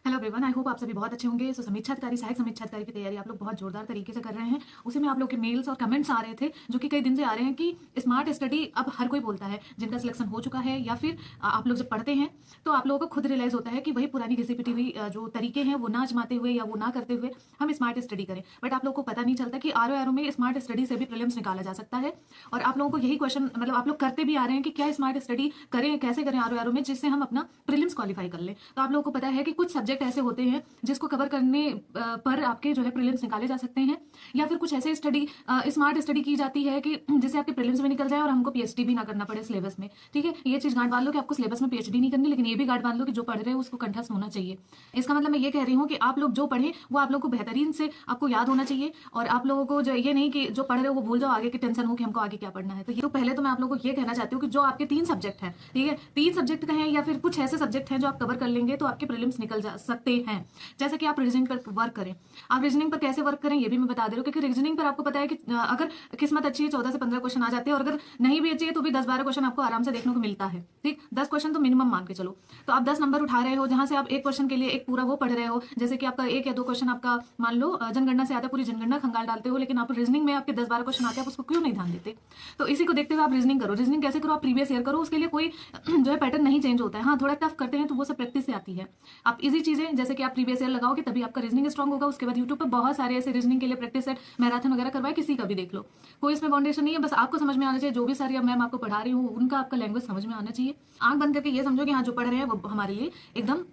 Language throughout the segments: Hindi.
हेलो एवरीवन, आई होप आप सभी बहुत अच्छे होंगे। सो समीक्षा अधिकारी, सहायक समीक्षा अधिकारी की तैयारी आप लोग बहुत जोरदार तरीके से कर रहे हैं। उसी में आप लोग के मेल्स और कमेंट्स आ रहे थे जो कि कई दिन से आ रहे हैं कि स्मार्ट स्टडी अब हर कोई बोलता है, जिनका सिलेक्शन हो चुका है या फिर आप लोग जब पढ़ते हैं तो आप लोगों को खुद रियलाइज होता है कि वही पुरानी घिसी पिटी हुई जो तरीके हैं वो ना आजमाते हुए या वो ना करते हुए हम स्मार्ट स्टडी करें। बट आप लोग को पता नहीं चलता कि आर में स्मार्ट स्टडी से भी प्रीलिम्स निकाला जा सकता है। और आप लोगों को यही क्वेश्चन मतलब आप लोग करते भी आ रहे हैं कि क्या स्मार्ट स्टडी करें, कैसे करें आर में, जिससे हम अपना प्रीलिम्स क्वालिफाई कर लें। तो आप लोगों को पता है कि कुछ सब्जेक्ट ऐसे होते हैं जिसको कवर करने पर आपके जो है प्रीलिम्स निकाले जा सकते हैं, या फिर कुछ ऐसे स्टडी स्मार्ट स्टडी की जाती है कि जिससे आपके प्रीलिम्स में निकल जाए और हमको पीएचडी भी ना करना पड़े सिलेबस में। ठीक है, ये चीज गांठ बांध लो कि आपको सिलेबस में पीएचडी नहीं करनी, लेकिन ये भी गांठ बांध लो कि जो पढ़ रहे हो उसको कंठस्थ होना चाहिए। इसका मतलब मैं ये कह रही हूँ कि आप लोग जो पढ़े वो आप लोग को बेहतरीन से आपको याद होना चाहिए, और आप लोगों को जो ये नहीं कि जो पढ़ रहे हो वो भूल जाओ, आगे की टेंशन हो कि हमको आगे क्या पढ़ना है। तो ये तो पहले तो मैं आप लोगों को ये कहना चाहती हूँ कि जो आपके 3 सब्जेक्ट हैं, ठीक है, 3 सब्जेक्ट कहें या फिर कुछ ऐसे सब्जेक्ट हैं जो आप कवर कर लेंगे तो आपके प्रीलिम्स निकल जा सकते हैं। जैसे कि आप रीजनिंग पर वर्क करें। आप रीजनिंग पर कैसे वर्क करें ये भी मैं बता दे रही हूँ, क्योंकि रीजनिंग पर आपको पता है कि अगर किस्मत अच्छी है 14 से 15 क्वेश्चन आ जाते हैं, और अगर नहीं भी अच्छी है तो भी 10-12 क्वेश्चन आपको आराम से देखने को मिलता है। ठीक, 10 क्वेश्चन तो मिनिमम मान के चलो। तो आप 10 नंबर उठा रहे हो, जहां से आप एक क्वेश्चन के लिए एक पूरा वो पढ़ रहे हो, जैसे कि आपका 1 या 2 क्वेश्चन आपका मान लो जनगणना से आता है, पूरी जनगणना खंगाल डालते हो, लेकिन आप रीजनिंग में आपके 10-12 क्वेश्चन आते हैं, आप उसको क्यों नहीं ध्यान देते? तो इसी को देखते हुए आप रीजनिंग करो। रीजनिंग कैसे करो? आप प्रीवियस ईयर करो, उसके लिए कोई जो है पैटर्न नहीं चेंज होता है। हाँ, थोड़ा टफ करते हैं तो वो सब प्रैक्टिस से आती है। आप इजी चीजें जैसे कि आप प्रीवियस ईयर लगाओगे तभी आपका रीजनिंग स्ट्रॉन्ग होगा। उसके बाद यूट्यूब पर बहुत सारे ऐसे रीजनिंग के लिए प्रैक्टिस सेट, मैराथन वगैरह करवाए, किसी का भी देख लो, कोई इसमें फाउंडेशन नहीं है। बस आपको समझ में आना चाहिए, जो भी सारी मैम आपको पढ़ा रही हूँ उनका आपका लैंग्वेज समझ में आना चाहिए। आंख बंद करके ये समझो कि हाँ जो पढ़ रहे हैं वो हमारे लिए एकदम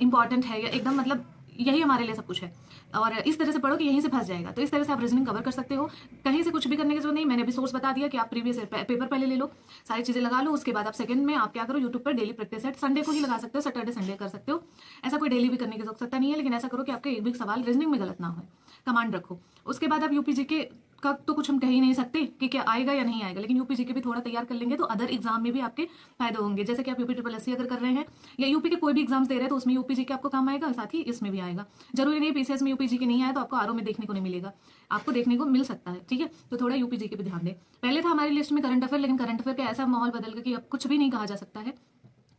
इंपॉर्टेंट है, या एकदम मतलब यही हमारे लिए सब कुछ है, और इस तरह से पढ़ो कि यहीं से फंस जाएगा। तो इस तरह से आप रीजनिंग कवर कर सकते हो, कहीं से कुछ भी करने की जरूरत नहीं। मैंने भी सोर्स बता दिया कि आप प्रीवियस पेपर पहले ले लो, सारी चीजें लगा लो, उसके बाद आप सेकंड में आप क्या करो, यूट्यूब पर डेली प्रैक्टिस सेट संडे को ही लगा सकते हो, सैटरडे संडे कर सकते हो। ऐसा कोई डेली भी करने की आवश्यकता नहीं है, लेकिन ऐसा करो कि आपके एक भी सवाल रीजनिंग में गलत ना हो, कमांड रखो। उसके बाद आप यूपीजी के का तो कुछ हम कह ही नहीं सकते कि क्या आएगा या नहीं आएगा, लेकिन यूपीजी के भी थोड़ा तैयार कर लेंगे तो अदर एग्जाम में भी आपके फायदे होंगे। जैसे कि आप यूपी ट्रिपल एससी अगर कर रहे हैं या यूपी के कोई भी एग्जाम्स दे रहे हैं तो उसमें यूपीजी के आपको काम आएगा, साथ ही इसमें भी आएगा। जरूरी नहीं पीसीएस में यूपीजी के नहीं आया तो आपको आरओ में देखने को नहीं मिलेगा, आपको देखने को मिल सकता है। ठीक है, तो थोड़ा यूपीजी के भी ध्यान दें। पहले था हमारी लिस्ट में करंट अफेयर, लेकिन करंट अफेयर का ऐसा माहौल बदल गया कि अब कुछ भी नहीं कहा जा सकता है।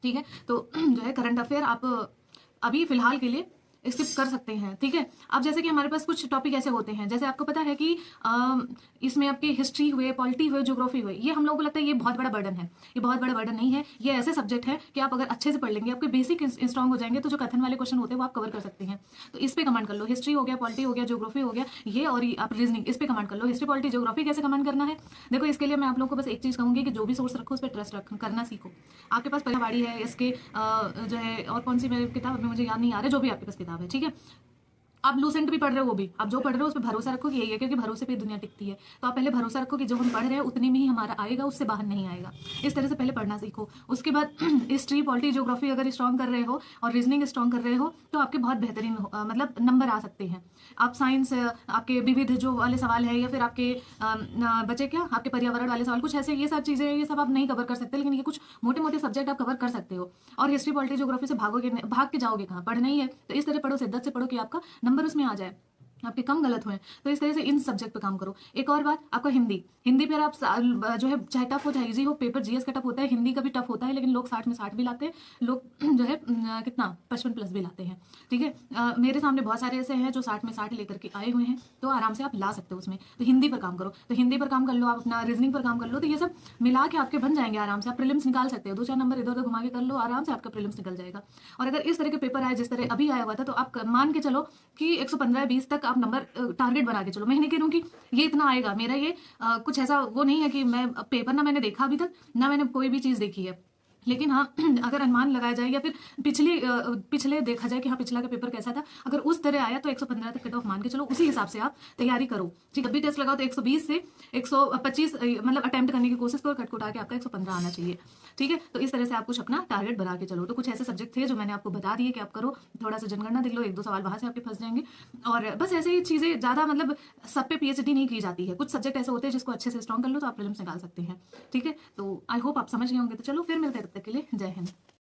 ठीक है, तो जो है करंट अफेयर आप अभी फिलहाल के लिए स्किप कर सकते हैं। ठीक है, अब जैसे कि हमारे पास कुछ टॉपिक ऐसे होते हैं, जैसे आपको पता है कि इसमें आपकी हिस्ट्री हुए, पॉलिटी हुए, ज्योग्राफी हुए, ये हम लोगों को लगता है ये बहुत बड़ा बर्डन है। ये बहुत बड़ा बर्डन नहीं है, ये ऐसे सब्जेक्ट है कि आप अगर अच्छे से पढ़ लेंगे, आपके बेसिक स्ट्रॉन्ग हो जाएंगे, तो जो कथन वाले क्वेश्चन होते हैं वो आप कवर कर सकते हैं। तो इस पे कमांड कर लो, हिस्ट्री हो गया, पॉलिटी हो गया, ज्योग्राफी हो गया, ये और आप रीजनिंग, इस पे कमांड कर लो। हिस्ट्री, पॉलिटी, ज्योग्राफी कैसे कमांड करना है देखो, इसके लिए मैं आप लोगों को बस एक चीज कहूंगी कि जो भी सोर्स रखो उस पर ट्रस्ट करना सीखो। आपके पास परिवाड़ी है, इसके जो है और कौन सी मेरी किताब अभी मुझे याद नहीं आ रहा, जो भी आपके पास किताब है, ठीक है, आप लूसेंट भी पढ़ रहे हो, वो भी आप जो पढ़ रहे हो उस पर भरोसा रखो कि यही है, क्योंकि भरोसे पे दुनिया टिकती है। तो आप पहले भरोसा रखो कि जो हम पढ़ रहे हैं उतने में ही हमारा आएगा, उससे बाहर नहीं आएगा। इस तरह से पहले पढ़ना सीखो। उसके बाद हिस्ट्री, पॉलिटी, ज्योग्राफी अगर स्ट्रॉन्ग कर रहे हो और रीजनिंग स्ट्रॉन्ग कर रहे हो तो आपके बहुत बेहतरीन मतलब नंबर आ सकते हैं। आप साइंस, आपके विविध जो वाले सवाल है, या फिर आपके बचे क्या, आपके पर्यावरण वाले सवाल, कुछ ऐसे ये सब चीजें, ये सब आप नहीं कवर कर सकते, लेकिन ये कुछ मोटे मोटे सब्जेक्ट आप कवर कर सकते हो। और हिस्ट्री, पॉलिटी, ज्योग्राफी से भाग के जाओगे कहाँ, पढ़ना ही है। तो इस तरह पढ़ो, शिद्दत से पढ़ो कि आपका नंबर उसमें आ जाए, आपके कम गलत हुए। तो इस तरह से इन सब्जेक्ट पे काम करो। एक और बात, आपका हिंदी, हिंदी पर आप जो है चाहे टफ हो चाहे इजी हो, पेपर जीएस का टफ होता है, हिंदी का भी टफ होता है, लेकिन लोग 60 में 60 भी लाते हैं, लोग जो है कितना 55 प्लस भी लाते हैं। ठीक है, मेरे सामने बहुत सारे ऐसे हैं जो 60 में 60 लेकर के आए हुए हैं, तो आराम से आप ला सकते हो उसमें। तो हिंदी पर काम करो, तो हिंदी पर काम कर लो, आप अपना रीजनिंग पर काम कर लो, तो ये सब मिला के आपके बन जाएंगे आराम से। आप प्रीलिम्स निकाल सकते हो, 2-4 नंबर इधर उधर घुमा के कर लो, आराम से आपका प्रीलिम्स निकल जाएगा। और अगर इस तरह के पेपर आए जिस तरह अभी आया हुआ था, तो आप मान के चलो कि 115-20 तक आप नंबर टारगेट बना के चलो। मैं नहीं कह रही हूँ कि ये इतना आएगा, मेरा ये कुछ ऐसा वो नहीं है कि मैं पेपर ना मैंने देखा अभी तक, ना मैंने कोई भी चीज देखी है, लेकिन हाँ अगर अनुमान लगाया जाए या फिर पिछले देखा जाए कि हाँ पिछला का पेपर कैसा था, अगर उस तरह आया तो 115 तक कट ऑफ मान के चलो, उसी हिसाब से आप तैयारी करो। ठीक है, अभी टेस्ट लगाओ तो 120 से 125 मतलब अटेम्प्ट करने की कोशिश करो, कट कुटा के आपका 115 आना चाहिए। ठीक है, तो इस तरह से आप कुछ अपना टारगेट बना के चलो। तो कुछ ऐसे सब्जेक्ट थे जो मैंने आपको बता दिए कि आप करो, थोड़ा सा जनगणना देख लो, 1-2 सवाल वहां से आपके फंस जाएंगे। और बस ऐसे ही चीजें, ज्यादा मतलब सब पे पीएचडी नहीं की जाती है, कुछ सब्जेक्ट ऐसे होते हैं जिसको अच्छे से स्ट्रॉन्ग कर लो तो आप प्रीलिम्स निकाल सकते हैं। ठीक है, तो आई होप आप समझ गए होंगे। तो चलो फिर मिलते हैं, तब तक के लिए जय हिंद।